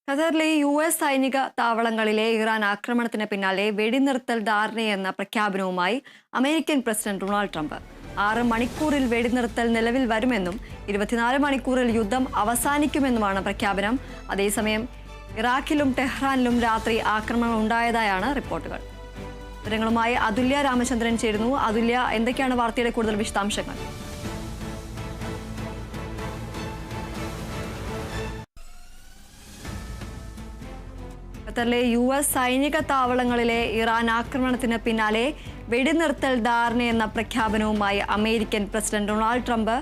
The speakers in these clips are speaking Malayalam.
ഖത്തറിലെ US സൈനിക താവളങ്ങളിലെ ഇറാൻ ആക്രമണത്തിന് പിന്നാലെ വെടിനിർത്തൽ ധാരണയെന്ന പ്രഖ്യാപനവുമായി അമേരിക്കൻ പ്രസിഡന്റ് ഡൊണാൾഡ് ട്രംപ് 6 മണിക്കൂറിൽ വെടിനിർത്തൽ നിലവിൽ വരുമെന്നും 24 മണിക്കൂറിൽ യുദ്ധം അവസാനിക്കുമെന്നുമാണ് പ്രഖ്യാപനം. അതേസമയം ഇറാഖിലും ടെഹ്റാനിലും രാത്രി ആക്രമണം ഉണ്ടായതായാണ് റിപ്പോർട്ടുകൾ. വിവരങ്ങളുമായി അതുല്യ രാമചന്ദ്രൻ ചേരുന്നു. അതുല്യ, എന്തൊക്കെയാണ് വാർത്തയുടെ കൂടുതൽ വിശദാംശങ്ങൾ? ഖത്തറിലെ US സൈനിക താവളങ്ങളിലെ ഇറാൻ ആക്രമണത്തിന് പിന്നാലെ വെടിനിർത്തൽ ധാരണയെന്ന പ്രഖ്യാപനവുമായി അമേരിക്കൻ പ്രസിഡന്റ് ഡൊണാൾഡ് ട്രംപ്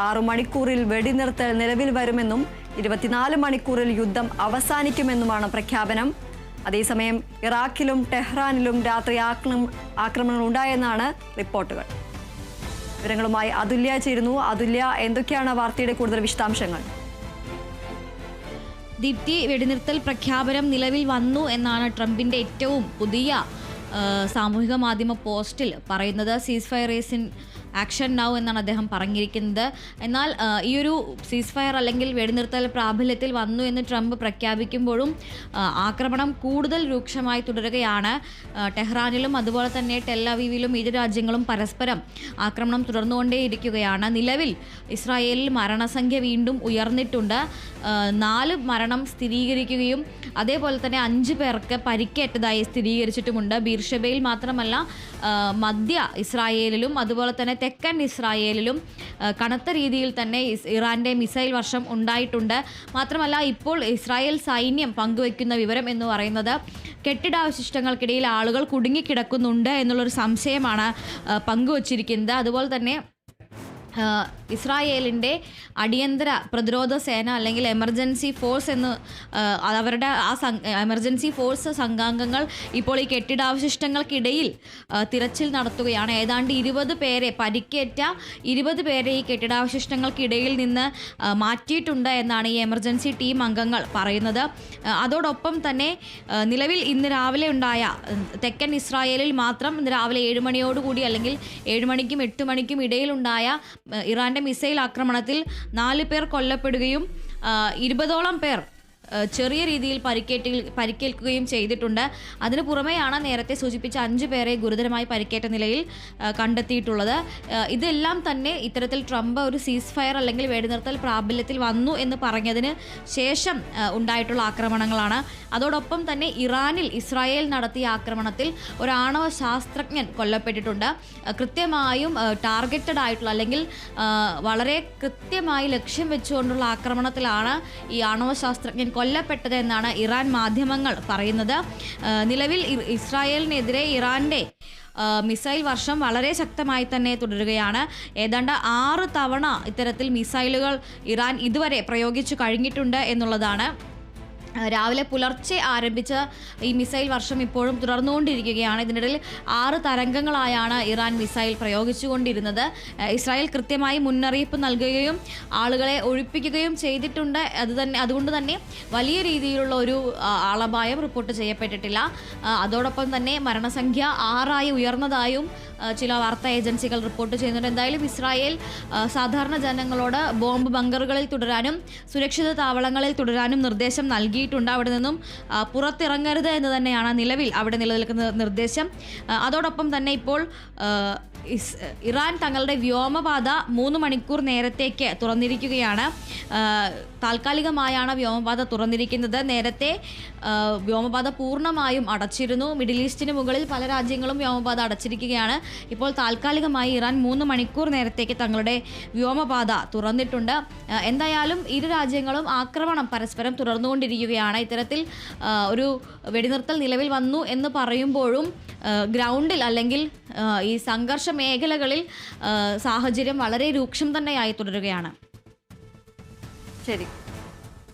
6 മണിക്കൂറിൽ വെടിനിർത്തൽ നിലവിൽ വരുമെന്നും 24 മണിക്കൂറിൽ യുദ്ധം അവസാനിക്കുമെന്നുമാണ് പ്രഖ്യാപനം. അതേസമയം ഇറാഖിലും ടെഹ്റാനിലും രാത്രി ആക്രമണങ്ങൾ ഉണ്ടായെന്നാണ് റിപ്പോർട്ടുകൾ. വിവരങ്ങളുമായി അതുല്യ ചേരുന്നു. അതുല്യ, എന്തൊക്കെയാണ് വാർത്തയുടെ കൂടുതൽ വിശദാംശങ്ങൾ? ദീപ്തി, വെടിനിർത്തൽ പ്രഖ്യാപനം നിലവിൽ വന്നു എന്നാണ് ട്രംപിന്റെ ഏറ്റവും പുതിയ സാമൂഹിക മാധ്യമ പോസ്റ്റിൽ പറയുന്നത്. സീസ് fire is in action now എന്നാണ് അദ്ദേഹം പറഞ്ഞിരിക്കുന്നത്. എന്നാൽ ഈ ഒരു സീസ് ഫയർ അല്ലെങ്കിൽ വെടിനിർത്തൽ പ്രാബല്യത്തിൽ വന്നു എന്ന് ട്രംപ് പ്രഖ്യാപിക്കുമ്പോഴും ആക്രമണം കൂടുതൽ രൂക്ഷമായി തുടരുകയാണ്. ടെഹ്റാനിലും അതുപോലെ തന്നെ ടെൽ-അവീവിലും ഇരു രാജ്യങ്ങളും പരസ്പരം ആക്രമണം തുടർന്നുകൊണ്ടേയിരിക്കുകയാണ്. നിലവിൽ ഇസ്രായേലിൽ മരണസംഖ്യ വീണ്ടും ഉയർന്നിട്ടുണ്ട്. 4 മരണം സ്ഥിരീകരിക്കുകയും അതേപോലെ തന്നെ 5 പേർക്ക് പരിക്കേറ്റതായി സ്ഥിരീകരിച്ചിട്ടുമുണ്ട്. ബീർഷെബയിൽ മാത്രമല്ല, മധ്യ ഇസ്രായേലിലും അതുപോലെ തന്നെ തെക്കൻ ഇസ്രായേലിലും കനത്ത രീതിയിൽ തന്നെ ഇറാന്റെ മിസൈൽ വർഷം ഉണ്ടായിട്ടുണ്ട്. മാത്രമല്ല, ഇപ്പോൾ ഇസ്രായേൽ സൈന്യം പങ്കുവയ്ക്കുന്ന വിവരം എന്ന് പറയുന്നത് കെട്ടിടാവശിഷ്ടങ്ങൾക്കിടയിൽ ആളുകൾ കുടുങ്ങിക്കിടക്കുന്നുണ്ട് എന്നുള്ളൊരു സംശയമാണ് പങ്കുവച്ചിരിക്കുന്നത്. അതുപോലെ തന്നെ ഇസ്രായേലിൻ്റെ അടിയന്തര പ്രതിരോധ സേന അല്ലെങ്കിൽ എമർജൻസി ഫോഴ്സ് എന്ന് അവരുടെ എമർജൻസി ഫോഴ്സ് സംഘാംഗങ്ങൾ ഇപ്പോൾ ഈ കെട്ടിടാവശിഷ്ടങ്ങൾക്കിടയിൽ തിരച്ചിൽ നടത്തുകയാണ്. ഏതാണ്ട് 20 പേരെ, പരിക്കേറ്റ 20 പേരെ ഈ കെട്ടിടാവശിഷ്ടങ്ങൾക്കിടയിൽ നിന്ന് മാറ്റിയിട്ടുണ്ട് എന്നാണ് ഈ എമർജൻസി ടീം അംഗങ്ങൾ പറയുന്നത്. അതോടൊപ്പം തന്നെ നിലവിൽ ഇന്ന് രാവിലെ ഉണ്ടായ തെക്കൻ ഇസ്രായേലിൽ മാത്രം ഇന്ന് രാവിലെ 7 മണിയോടുകൂടി അല്ലെങ്കിൽ 7 മണിക്കും 8 മണിക്കും ഇടയിലുണ്ടായ ഇറാന്റെ മിസൈൽ ആക്രമണത്തിൽ 4 പേർ കൊല്ലപ്പെടുകയും 20ഓളം പേർ ചെറിയ രീതിയിൽ പരിക്കേൽക്കുകയും ചെയ്തിട്ടുണ്ട്. അതിനു പുറമെയാണ് നേരത്തെ സൂചിപ്പിച്ച 5 പേരെ ഗുരുതരമായി പരിക്കേറ്റ നിലയിൽ കണ്ടെത്തിയിട്ടുള്ളത്. ഇതെല്ലാം തന്നെ ഇത്തരത്തിൽ ട്രംപ് ഒരു സീസ് ഫയർ അല്ലെങ്കിൽ വെടിനിർത്തൽ പ്രാബല്യത്തിൽ വന്നു എന്ന് പറഞ്ഞതിന് ശേഷം ഉണ്ടായിട്ടുള്ള ആക്രമണങ്ങളാണ്. അതോടൊപ്പം തന്നെ ഇറാനിൽ ഇസ്രായേൽ നടത്തിയ ആക്രമണത്തിൽ ഒരു ആണവ ശാസ്ത്രജ്ഞൻ കൊല്ലപ്പെട്ടിട്ടുണ്ട്. കൃത്യമായും ടാർഗറ്റഡ് ആയിട്ടുള്ള അല്ലെങ്കിൽ വളരെ കൃത്യമായി ലക്ഷ്യം വെച്ചുകൊണ്ടുള്ള ആക്രമണത്തിലാണ് ഈ ആണവ ശാസ്ത്രജ്ഞൻ കൊല്ലപ്പെട്ടത് എന്നാണ് ഇറാൻ മാധ്യമങ്ങൾ പറയുന്നത്. നിലവിൽ ഇസ്രായേലിനെതിരെ ഇറാന്റെ മിസൈൽ വർഷം വളരെ ശക്തമായി തന്നെ തുടരുകയാണ്. ഏതാണ്ട് 6 തവണ ഇത്തരത്തിൽ മിസൈലുകൾ ഇറാൻ ഇതുവരെ പ്രയോഗിച്ചു കഴിഞ്ഞിട്ടുണ്ട് എന്നുള്ളതാണ്. രാവിലെ പുലർച്ചെ ആരംഭിച്ച ഈ മിസൈൽ വർഷം ഇപ്പോഴും തുടർന്നുകൊണ്ടിരിക്കുകയാണ്. ഇതിനിടയിൽ 6 തരംഗങ്ങളായാണ് ഇറാൻ മിസൈൽ പ്രയോഗിച്ചുകൊണ്ടിരുന്നത്. ഇസ്രായേൽ കൃത്യമായി മുന്നറിയിപ്പ് നൽകുകയും ആളുകളെ ഒഴിപ്പിക്കുകയും ചെയ്തിട്ടുണ്ട്. അതുകൊണ്ട് തന്നെ വലിയ രീതിയിലുള്ള ഒരു ആളപായം റിപ്പോർട്ട് ചെയ്യപ്പെട്ടിട്ടില്ല. അതോടൊപ്പം തന്നെ മരണസംഖ്യ 6 ഉയർന്നതായും ചില വാർത്താ ഏജൻസികൾ റിപ്പോർട്ട് ചെയ്യുന്നുണ്ട്. എന്തായാലും ഇസ്രായേൽ സാധാരണ ജനങ്ങളോട് ബോംബ് ബങ്കറുകളിൽ തുടരാനും സുരക്ഷിത താവളങ്ങളിൽ തുടരാനും നിർദ്ദേശം നൽകിയിട്ടുണ്ട്. അവിടെ നിന്നും പുറത്തിറങ്ങരുത് എന്ന് തന്നെയാണ് നിലവിൽ അവിടെ നിലനിൽക്കുന്ന നിർദ്ദേശം. അതോടൊപ്പം തന്നെ ഇപ്പോൾ ഇറാൻ തങ്ങളുടെ വ്യോമപാത 3 മണിക്കൂർ നേരത്തേക്ക് തുറന്നിരിക്കുകയാണ്. താൽക്കാലികമായാണ് വ്യോമപാത തുറന്നിരിക്കുന്നത്. നേരത്തെ വ്യോമപാത പൂർണ്ണമായും അടച്ചിരുന്നു. മിഡിൽ ഈസ്റ്റിന് മുകളിൽ പല രാജ്യങ്ങളും വ്യോമപാത അടച്ചിരിക്കുകയാണ്. ഇപ്പോൾ താൽക്കാലികമായി ഇറാൻ 3 മണിക്കൂർ നേരത്തേക്ക് തങ്ങളുടെ വ്യോമപാത തുറന്നിട്ടുണ്ട്. എന്തായാലും ഇരു രാജ്യങ്ങളും ആക്രമണം പരസ്പരം തുടർന്നുകൊണ്ടിരിക്കുകയാണ്. ഇത്തരത്തിൽ ഒരു വെടിനിർത്തൽ നിലവിൽ വന്നു എന്ന് പറയുമ്പോഴും ഗ്രൗണ്ടിൽ അല്ലെങ്കിൽ ഈ സംഘർഷ മേഖലകളിൽ സാഹചര്യം വളരെ രൂക്ഷം തന്നെയായി തുടരുകയാണ്. ശരി,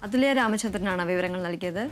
അതുല്യ രാമചന്ദ്രനാണ് വിവരങ്ങൾ നൽകിയത്.